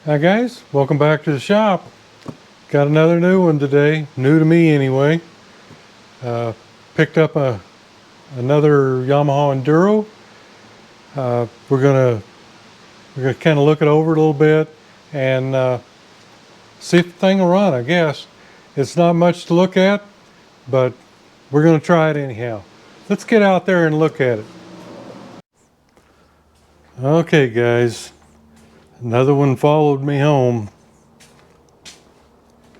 Hi guys, welcome back to the shop. Got another new one today, new to me anyway. Picked up another Yamaha Enduro. We're gonna kind of look it over a little bit and see if the thing will run. I guess it's not much to look at, but we're gonna try it anyhow. Let's get out there and look at it. Okay guys, another one followed me home.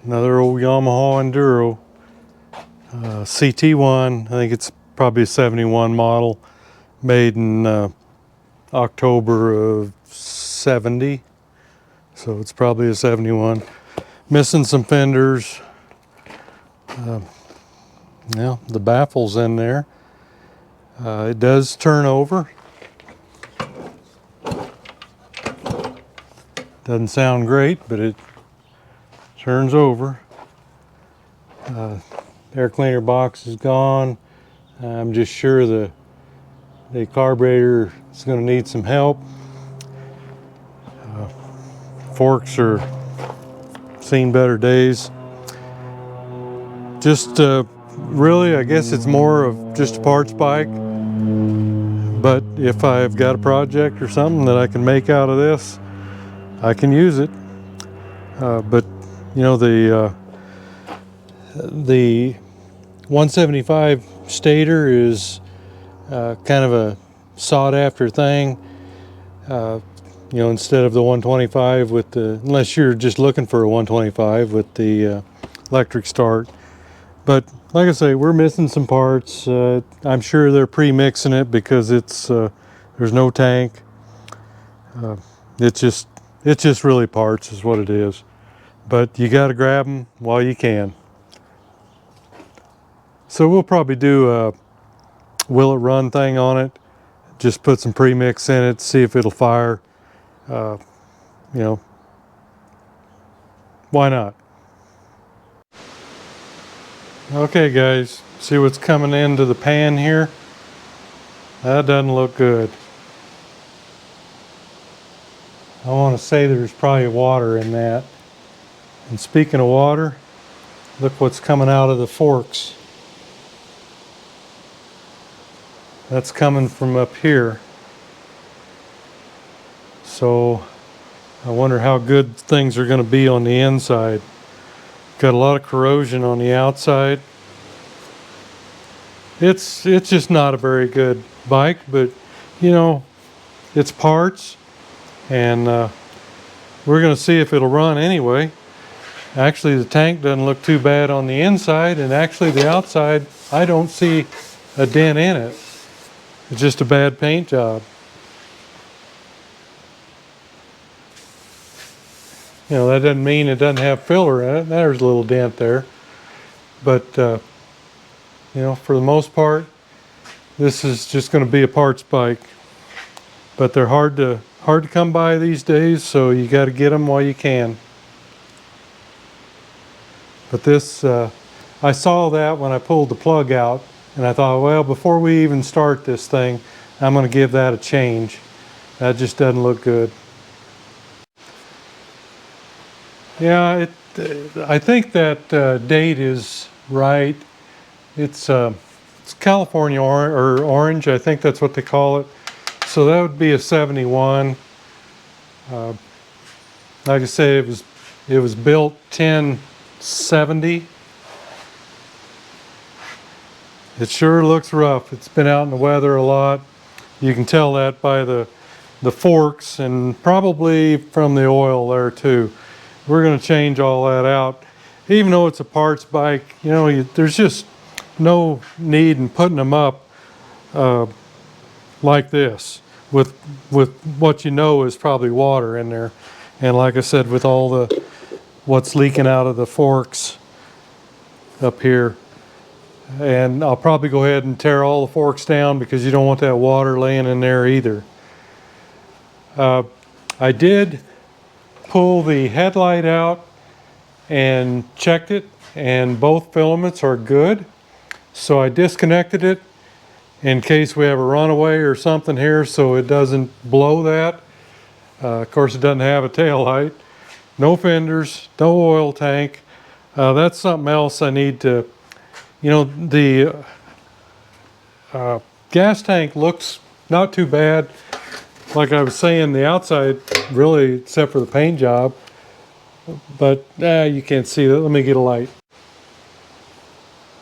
Another old Yamaha Enduro. CT1, I think it's probably a 71 model, made in October of 70, so it's probably a 71. Missing some fenders. Yeah, the baffle's in there. It does turn over. Doesn't sound great, but it turns over. Air cleaner box is gone. I'm just sure the carburetor is going to need some help. Forks are seen better days. Just really, I guess it's more of just a parts bike. But if I've got a project or something that I can make out of this, I can use it. But you know, the 175 stator is kind of a sought after thing. You know, instead of the 125 with the, unless you're just looking for a 125 with the electric start. But like I say, we're missing some parts. I'm sure they're pre-mixing it because it's there's no tank. It's just really parts is what it is. But you got to grab them while you can. So we'll probably do a will it run thing on it. Just put some premix in it, see if it'll fire. You know, why not? Okay guys, see what's coming into the pan here? That doesn't look good. I want to say there's probably water in that. And speaking of water, look what's coming out of the forks. That's coming from up here. So I wonder how good things are going to be on the inside. Got a lot of corrosion on the outside. It's just not a very good bike, but you know, it's parts, and we're going to see if it'll run anyway. Actually, the tank doesn't look too bad on the inside, and actually the outside, I don't see a dent in it. It's just a bad paint job. You know, that doesn't mean it doesn't have filler in it. There's a little dent there. But, you know, for the most part, this is just going to be a parts bike. But they're hard to come by these days, so you got to get them while you can. But this, I saw that when I pulled the plug out, and I thought, well, before we even start this thing, I'm going to give that a change. That just doesn't look good. Yeah, I think that date is right. It's California orange, I think that's what they call it. So that would be a 71. Like I say, it was built 1070. It sure looks rough. It's been out in the weather a lot. You can tell that by the forks and probably from the oil there too. We're going to change all that out. Even though it's a parts bike, you know, there's just no need in putting them up like this with what you know is probably water in there. And like I said, with all what's leaking out of the forks up here. And I'll probably go ahead and tear all the forks down because you don't want that water laying in there either. I did pull the headlight out and checked it, and both filaments are good. So I disconnected it in case we have a runaway or something here so it doesn't blow that. Of course, it doesn't have a tail light. no fenders, no oil tank. That's something else I need to, the gas tank looks not too bad. Like I was saying, the outside really, except for the paint job, but you can't see that. Let me get a light.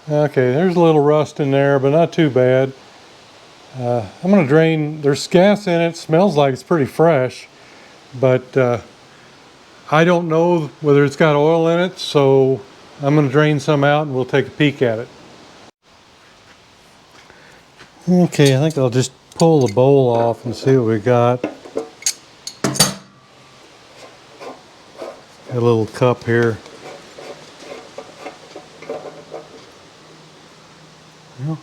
Okay, there's a little rust in there, but not too bad. I'm gonna drain, there's gas in it, smells like it's pretty fresh, but I don't know whether it's got oil in it, so I'm gonna drain some out and we'll take a peek at it. Okay, I think I'll just pull the bowl off and see what we got. A little cup here. Well,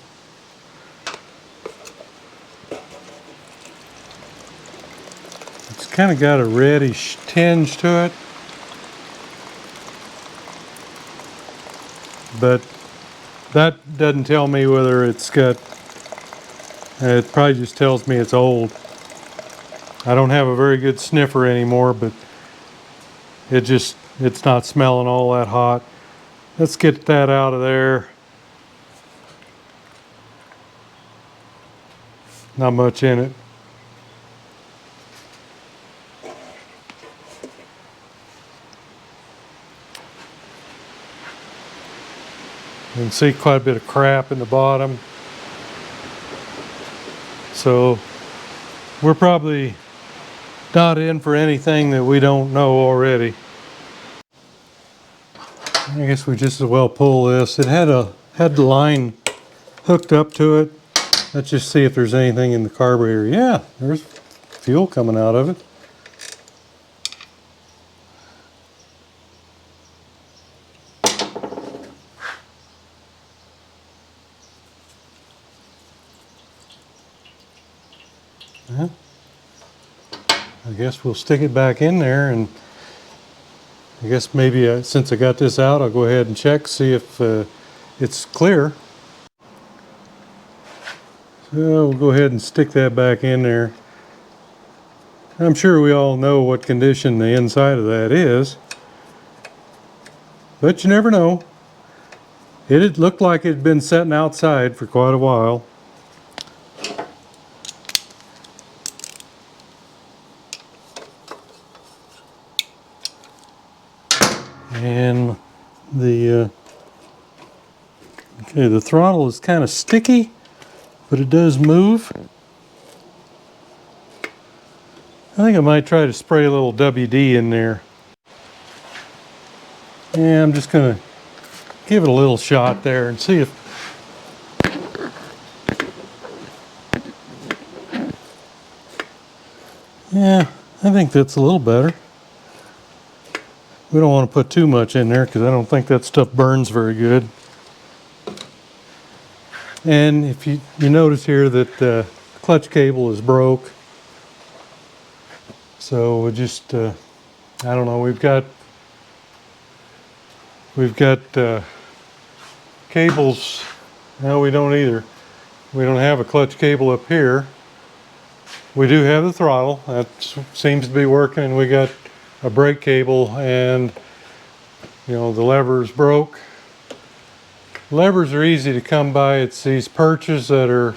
it's kind of got a reddish tinge to it, but that doesn't tell me whether it's got, it probably just tells me it's old. I don't have a very good sniffer anymore, but it's not smelling all that hot. Let's get that out of there. Not much in it. You can see quite a bit of crap in the bottom. So we're probably not in for anything that we don't know already. I guess we just as well pull this. It had the line hooked up to it. Let's just see if there's anything in the carburetor. Yeah, there's fuel coming out of it. Yeah. I guess we'll stick it back in there, and I guess maybe since I got this out, I'll go ahead and check, see if it's clear. So we'll go ahead and stick that back in there. I'm sure we all know what condition the inside of that is, but you never know. It looked like it had been sitting outside for quite a while. And the throttle is kind of sticky, but it does move. I think I might try to spray a little WD in there. Yeah, I'm just gonna give it a little shot there and see if yeah, I think that's a little better. We don't want to put too much in there because I don't think that stuff burns very good. And if you notice here that the clutch cable is broke, so we just I don't know, we've got cables. No, we don't either. We don't have a clutch cable up here. We do have the throttle. That seems to be working, and we got a brake cable, and the lever's broke. Levers are easy to come by. It's these perches that are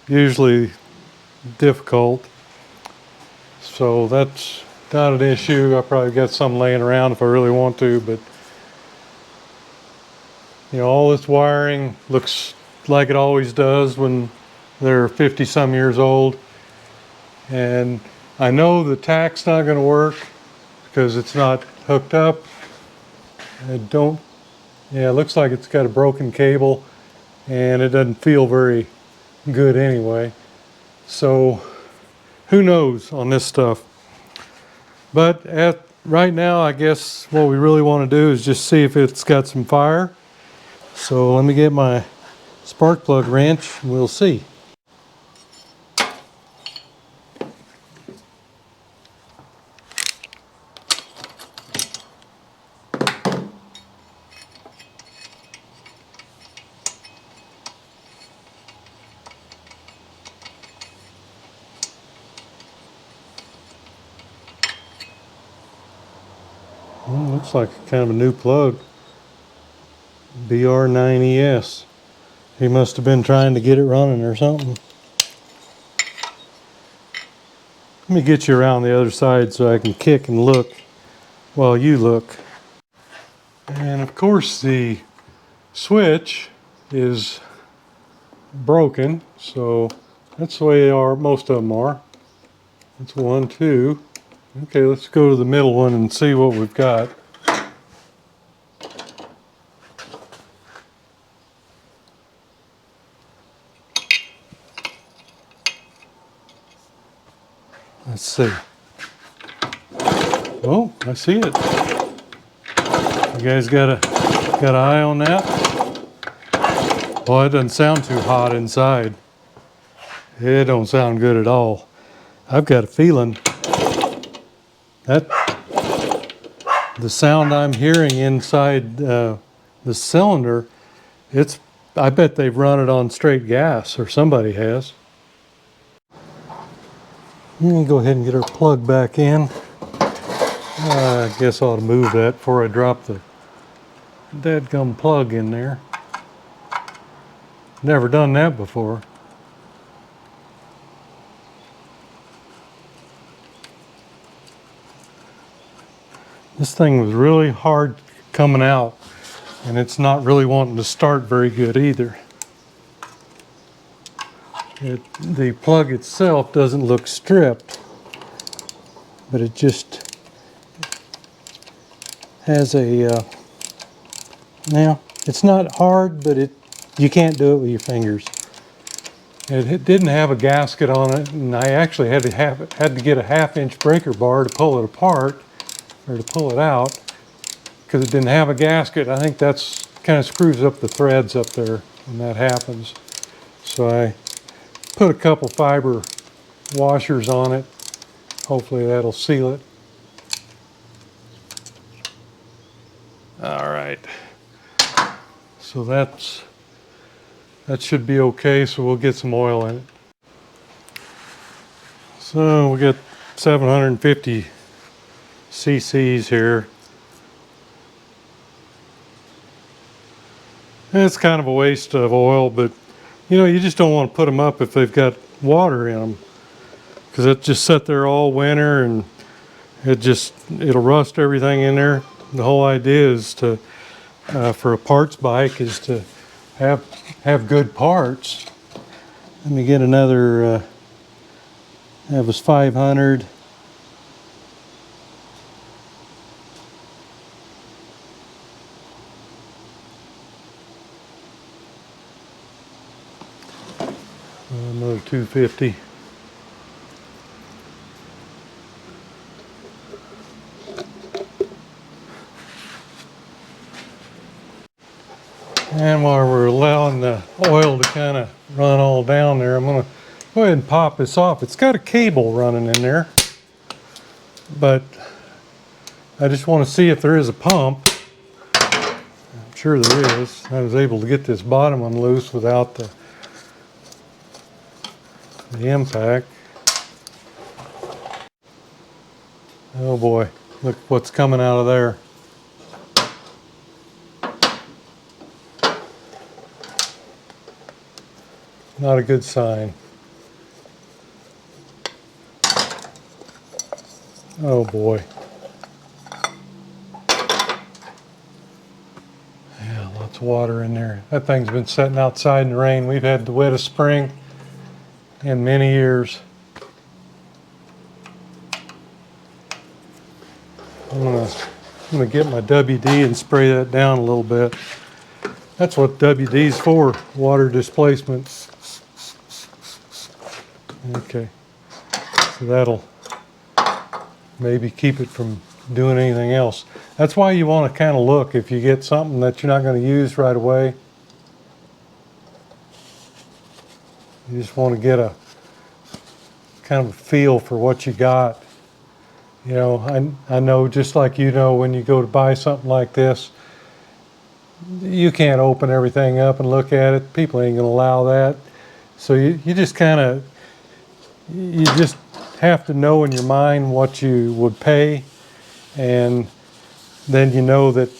usually difficult. So that's not an issue. I probably got some laying around if I really want to, but all this wiring looks like it always does when they're 50 some years old. And I know the tach's not going to work because it's not hooked up. Yeah, it looks like it's got a broken cable, and it doesn't feel very good anyway. So who knows on this stuff. But right now, I guess what we really want to do is just see if it's got some fire. So let me get my spark plug wrench and we'll see. Well, looks like kind of a new plug. BR9ES. He must have been trying to get it running or something. Let me get you around the other side so I can kick and look while you look. And of course the switch is broken, so that's the way they are, most of them are. That's 1, 2. Okay, let's go to the middle one and see what we've got. Let's see. Oh, I see it. You guys got an eye on that? Well, it doesn't sound too hot inside. It don't sound good at all. I've got a feeling that the sound I'm hearing inside the cylinder, I bet they've run it on straight gas, or somebody has. I'm gonna go ahead and get our plug back in. I guess I ought to move that before I drop the dadgum plug in there. Never done that before. This thing was really hard coming out, and it's not really wanting to start very good either. The plug itself doesn't look stripped, but it just has a, now it's not hard, but you can't do it with your fingers. It didn't have a gasket on it, and I actually had to get a 1/2-inch breaker bar to pull it apart, or to pull it out, because it didn't have a gasket. I think that's kind of screws up the threads up there when that happens. So I put a couple fiber washers on it. Hopefully that'll seal it. All right. So that should be okay, so we'll get some oil in it. So we got 750 cc's here. And it's kind of a waste of oil, but you just don't want to put them up if they've got water in them, because it just sit there all winter and it'll rust everything in there. The whole idea is to for a parts bike is to have good parts. Let me get another. That was 500. Another 250. And while we're allowing the oil to kind of run all down there, I'm going to go ahead and pop this off. It's got a cable running in there, but I just want to see if there is a pump. I'm sure there is. I was able to get this bottom one loose without the impact. Oh boy, look what's coming out of there. Not a good sign. Oh boy. Yeah, lots of water in there. That thing's been sitting outside in the rain. We've had the wettest spring in many years. I'm gonna get my WD and spray that down a little bit. That's what WD's for, water displacement. Okay, so that'll maybe keep it from doing anything else. That's why you want to kind of look if you get something that you're not going to use right away. You just want to get a kind of a feel for what you got. I know, just like when you go to buy something like this, you can't open everything up and look at it. People ain't going to allow that. So you just have to know in your mind what you would pay, and then you know that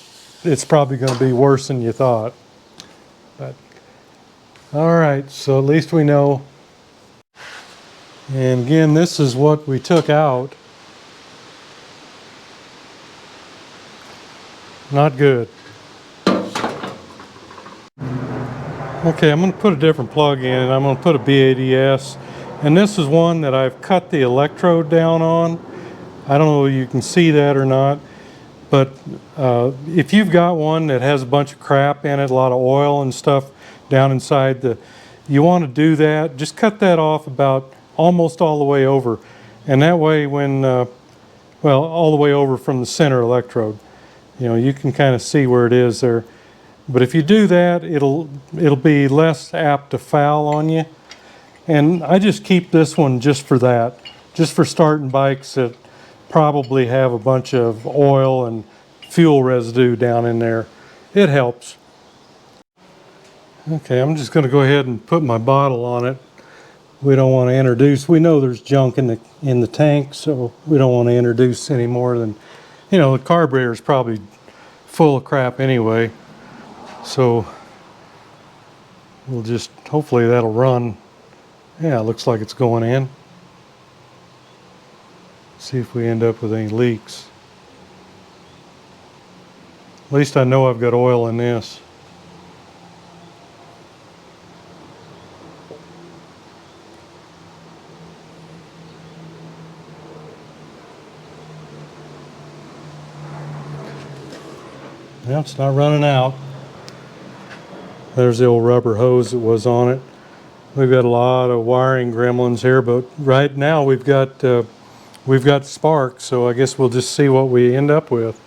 it's probably going to be worse than you thought. But all right, so at least we know. And again, this is what we took out. Not good. Okay, I'm going to put a different plug in, and I'm going to put a BADS. And this is one that I've cut the electrode down on. I don't know if you can see that or not, but if you've got one that has a bunch of crap in it, a lot of oil and stuff down inside, you want to do that. Just cut that off about almost all the way over. And that way when, well, all the way over from the center electrode, you know, you can kind of see where it is there. But if you do that, it'll be less apt to foul on you. And I just keep this one just for that, just for starting bikes that probably have a bunch of oil and fuel residue down in there. It helps. Okay, I'm just going to go ahead and put my bottle on it. We don't want to introduce, we know there's junk in the tank, so we don't want to introduce any more than, you know, the carburetor is probably full of crap anyway. So we'll just, hopefully that'll run. Yeah, it looks like it's going in. See if we end up with any leaks. At least I know I've got oil in this. Well, it's not running out. There's the old rubber hose that was on it. We've got a lot of wiring gremlins here, but right now we've got spark, so I guess we'll just see what we end up with.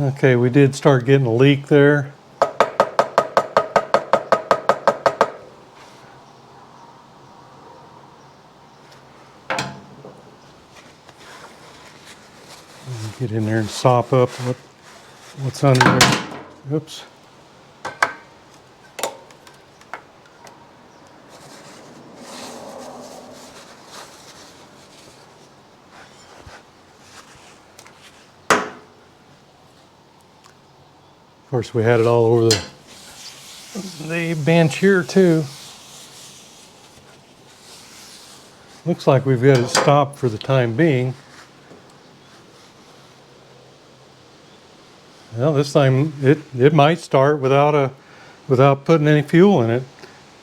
Okay, we did start getting a leak there. Get in there and sop up what's under there. Oops. Of course, we had it all over the bench here too. Looks like we've got it stopped for the time being. Well, this time it might start without putting any fuel in it.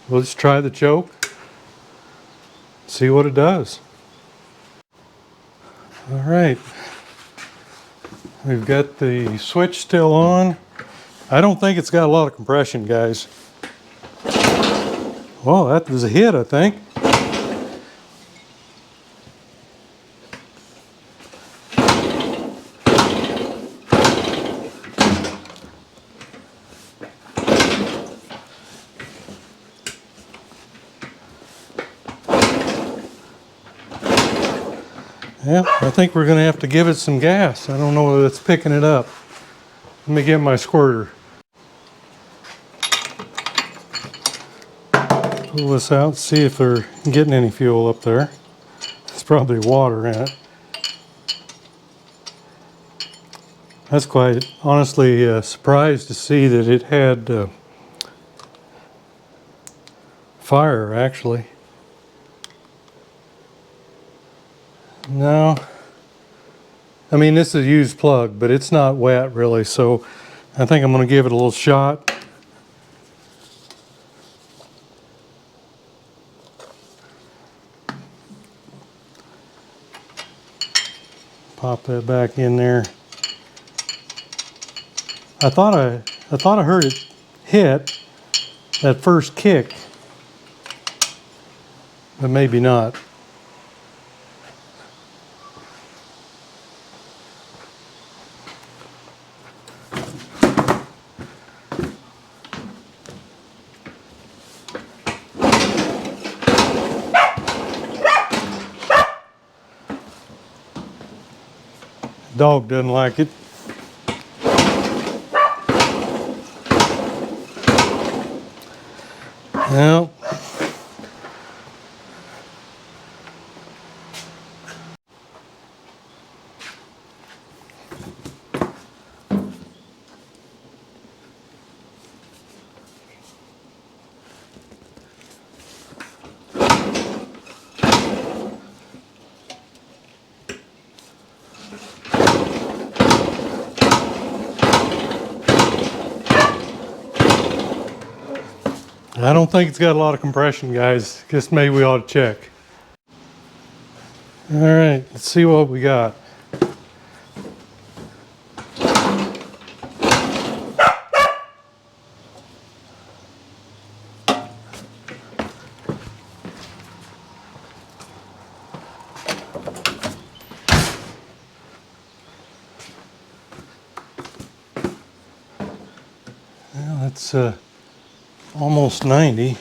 We'll just try the choke, see what it does. All right, we've got the switch still on. I don't think it's got a lot of compression, guys. Well, that was a hit, I think. Yeah, I think we're going to have to give it some gas. I don't know whether it's picking it up. Let me get my squirter. Pull this out, see if they're getting any fuel up there. It's probably water in it. That's quite honestly surprised to see that it had fire actually. No, I mean this is a used plug, but it's not wet really, so I think I'm going to give it a little shot. Pop that back in there. I thought I heard it hit that first kick, but maybe not. Dog doesn't like it. Well, I don't think it's got a lot of compression, guys. Guess maybe we ought to check. All right, let's see what we got. Well, that's almost 90.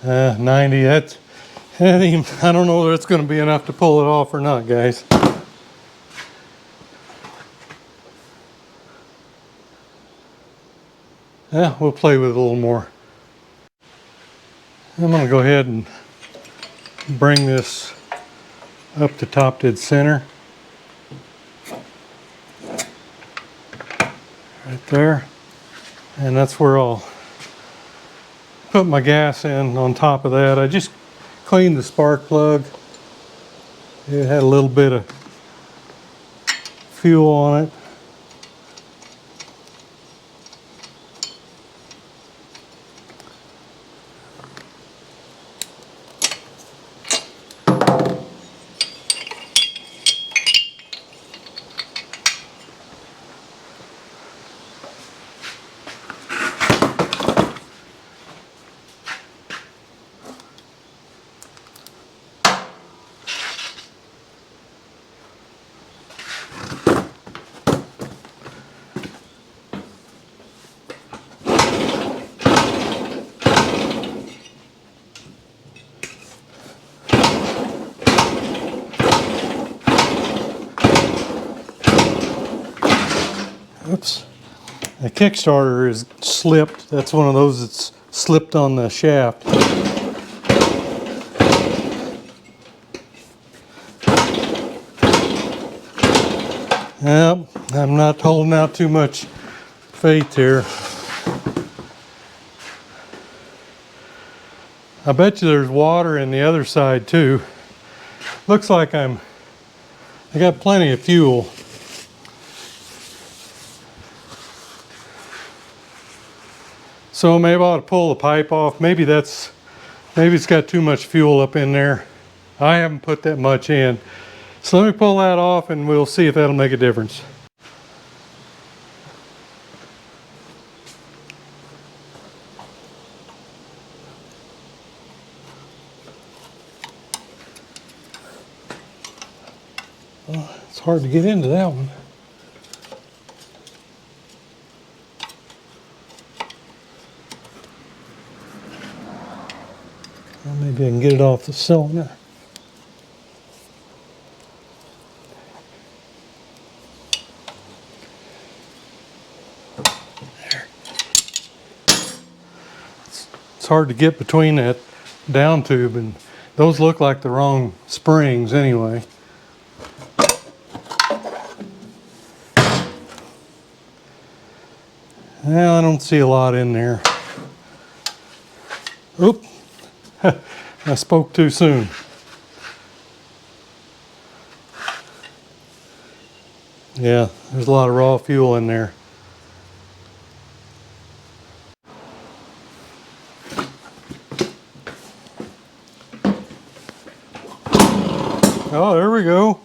Uh, 90, that even, I don't know if it's going to be enough to pull it off or not, guys. Yeah, we'll play with it a little more. I'm going to go ahead and bring this up to top dead center. Right there. And that's where I'll put my gas in on top of that. I just cleaned the spark plug. It had a little bit of fuel on it. Oops. The Kickstarter is slipped. That's one of those that's slipped on the shaft. Yep, I'm not holding out too much faith here. I bet you there's water in the other side too. Looks like I got plenty of fuel. So maybe I ought to pull the pipe off. Maybe it's got too much fuel up in there. I haven't put that much in. So let me pull that off and we'll see if that'll make a difference. Well, it's hard to get into that one. Well, maybe I can get it off the cylinder. There. It's hard to get between that down tube, and those look like the wrong springs anyway. Well, I don't see a lot in there. Oop. I spoke too soon. Yeah, there's a lot of raw fuel in there. Oh, there we go.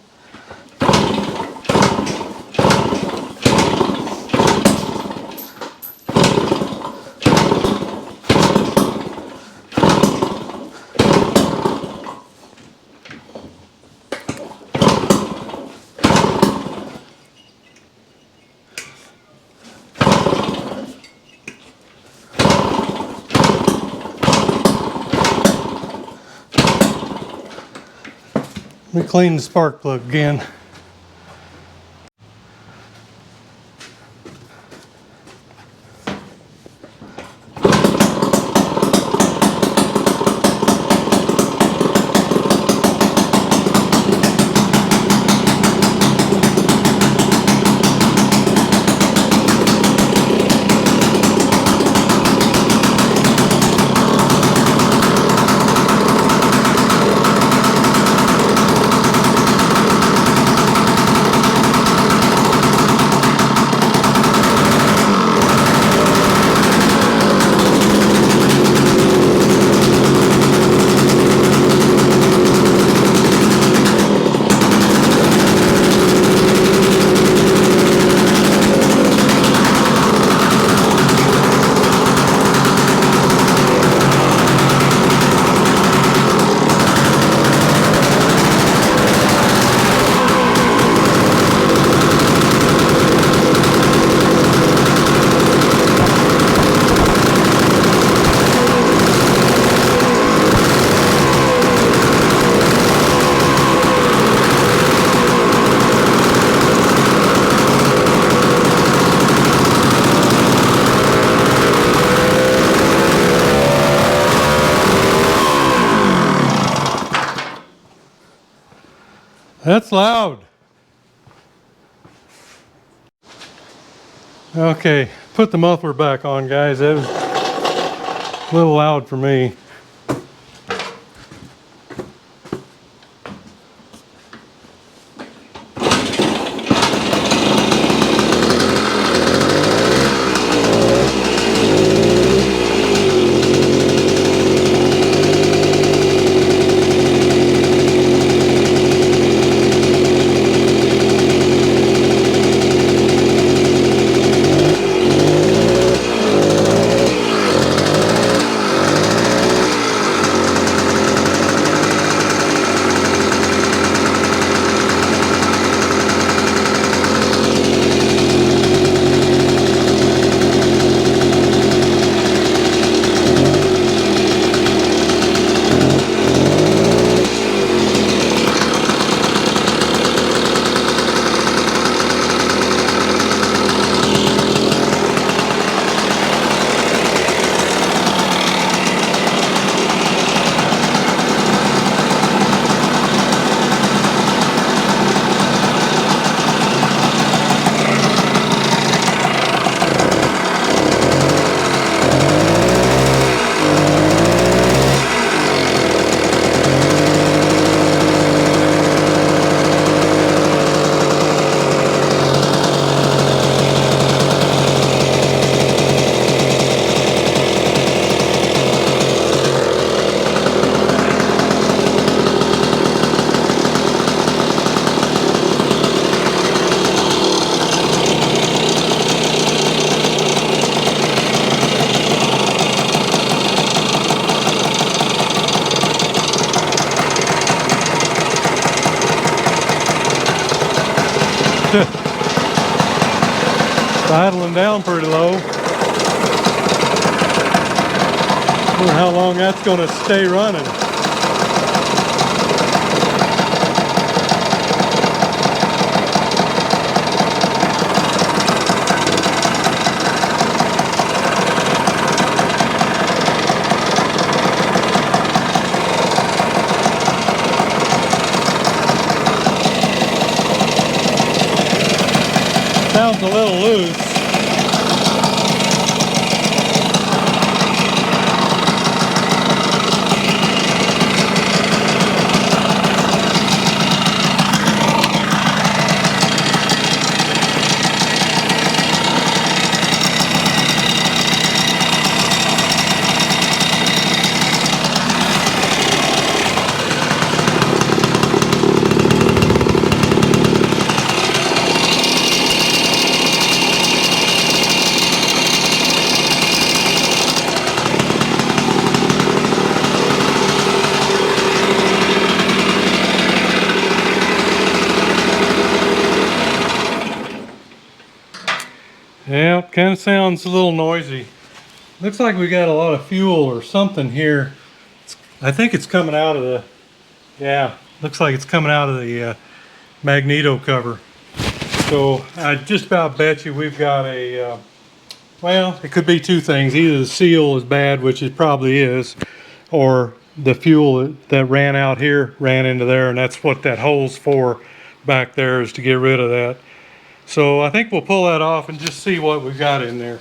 Let me clean the spark plug again. That's loud. Okay, put the muffler back on, guys. That was a little loud for me. Idling down pretty low. Wonder how long that's going to stay running. Sounds a little loose. Yeah, kind of sounds a little noisy. Looks like we got a lot of fuel or something here. I think it's coming out of the, yeah, looks like it's coming out of the magneto cover. So I just about bet you we've got a, well, it could be two things. Either the seal is bad, which it probably is, or the fuel that ran out here ran into there, and that's what that hole's for back there, is to get rid of that. So I think we'll pull that off and just see what we've got in there.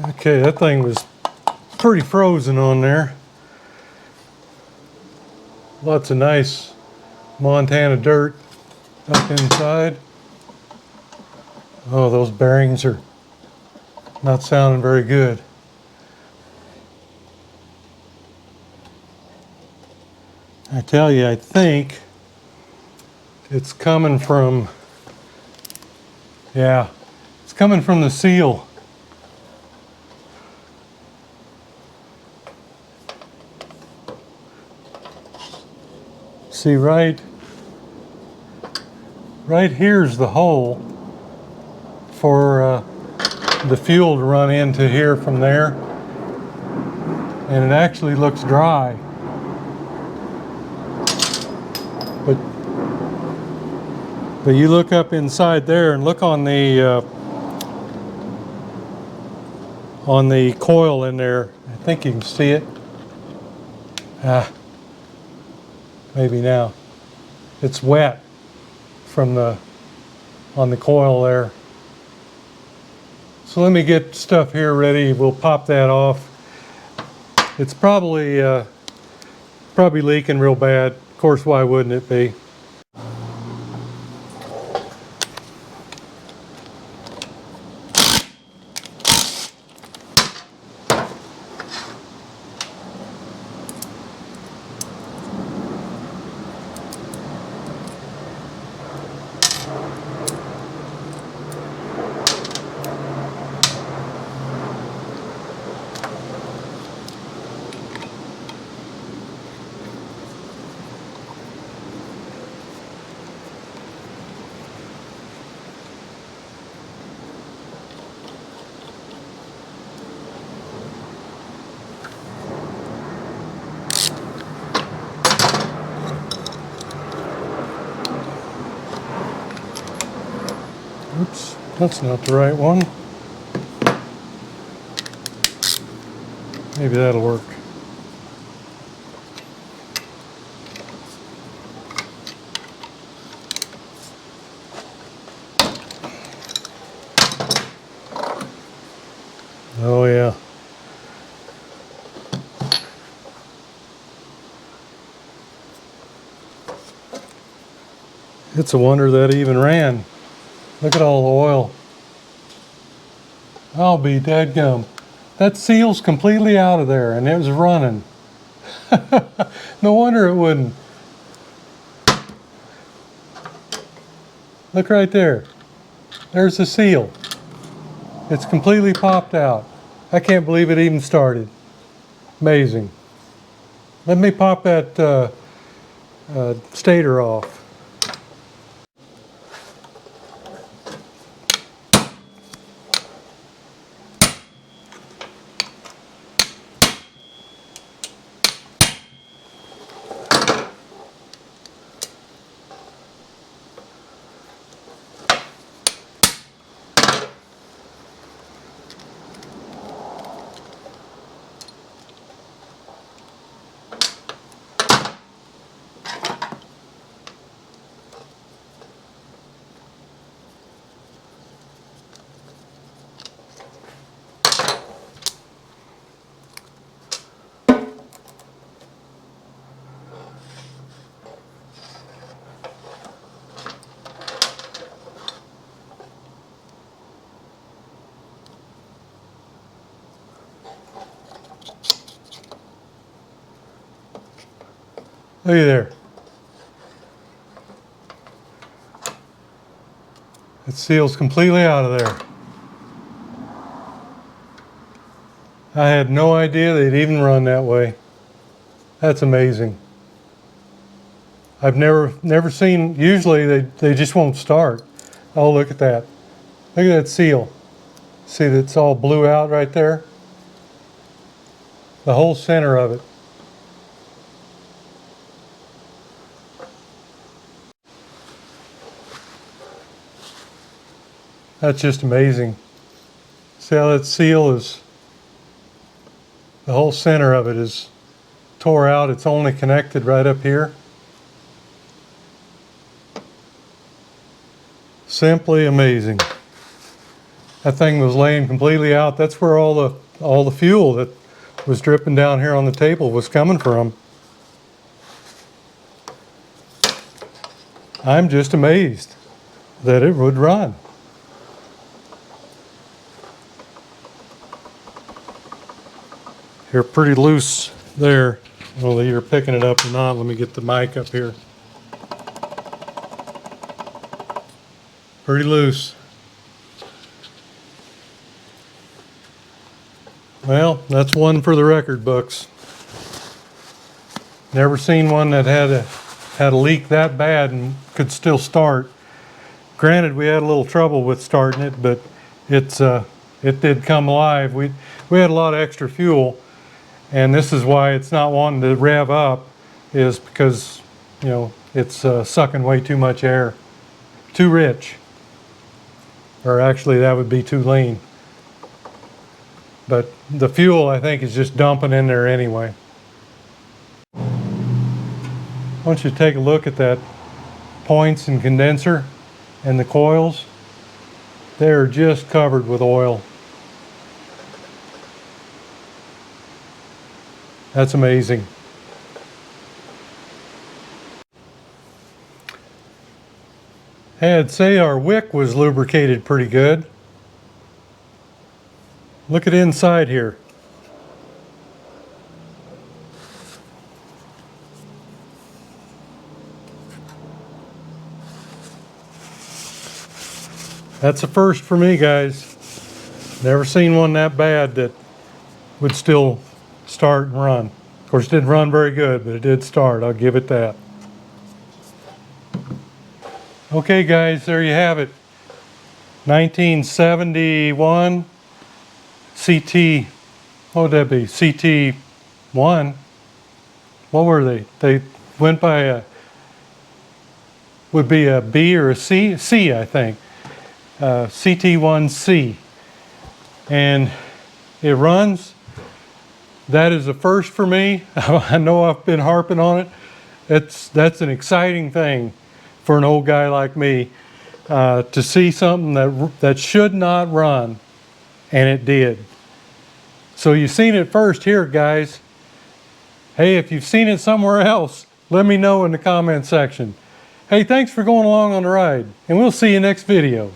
Okay, that thing was pretty frozen on there. Lots of nice Montana dirt up inside. Oh, those bearings are not sounding very good. I tell you, I think it's coming from, yeah, it's coming from the seal. See, right right here's the hole for the fuel to run into here from there, and it actually looks dry. But you look up inside there and look on the coil in there. I think you can see it. Maybe now. It's wet from on the coil there. So let me get stuff here ready. We'll pop that off. It's probably leaking real bad. Of course, why wouldn't it be? Oops, that's not the right one. Maybe that'll work. Oh yeah. It's a wonder that it even ran. Look at all the oil. I'll be dadgum. That seal's completely out of there and it was running. No wonder it wouldn't. Look right there. There's the seal. It's completely popped out. I can't believe it even started. Amazing. Let me pop that stator off. Look at there. It seals completely out of there. I had no idea they'd even run that way. That's amazing. I've never seen, usually they just won't start. Oh, look at that. Look at that seal. See that's all blew out right there? The whole center of it. That's just amazing. See how that seal is, the whole center of it is tore out. It's only connected right up here. Simply amazing. That thing was laying completely out. That's where all the fuel that was dripping down here on the table was coming from. I'm just amazed that it would run. You're pretty loose there. Whether you're picking it up or not, let me get the mic up here. Pretty loose. Well, that's one for the record books. Never seen one that had a leak that bad and could still start. Granted, we had a little trouble with starting it, but it did come alive. We had a lot of extra fuel, and this is why it's not wanting to rev up, is because, you know, it's sucking way too much air. Too rich. Or actually, that would be too lean. But the fuel, I think, is just dumping in there anyway. I want you to take a look at that points and condenser and the coils. They're just covered with oil. That's amazing. Hey, I'd say our wick was lubricated pretty good. Look at inside here. That's a first for me, guys. Never seen one that bad that would still start and run. Of course, it didn't run very good, but it did start. I'll give it that. Okay, guys, there you have it. 1971 CT, what would that be? CT1. What were they? They went by a, would be a B or a C? C, I think. CT1C. And it runs. That is a first for me. I know I've been harping on it. That's an exciting thing for an old guy like me, to see something that should not run, and it did. So you've seen it first here, guys. Hey, if you've seen it somewhere else, let me know in the comment section. Hey, thanks for going along on the ride, and we'll see you next video.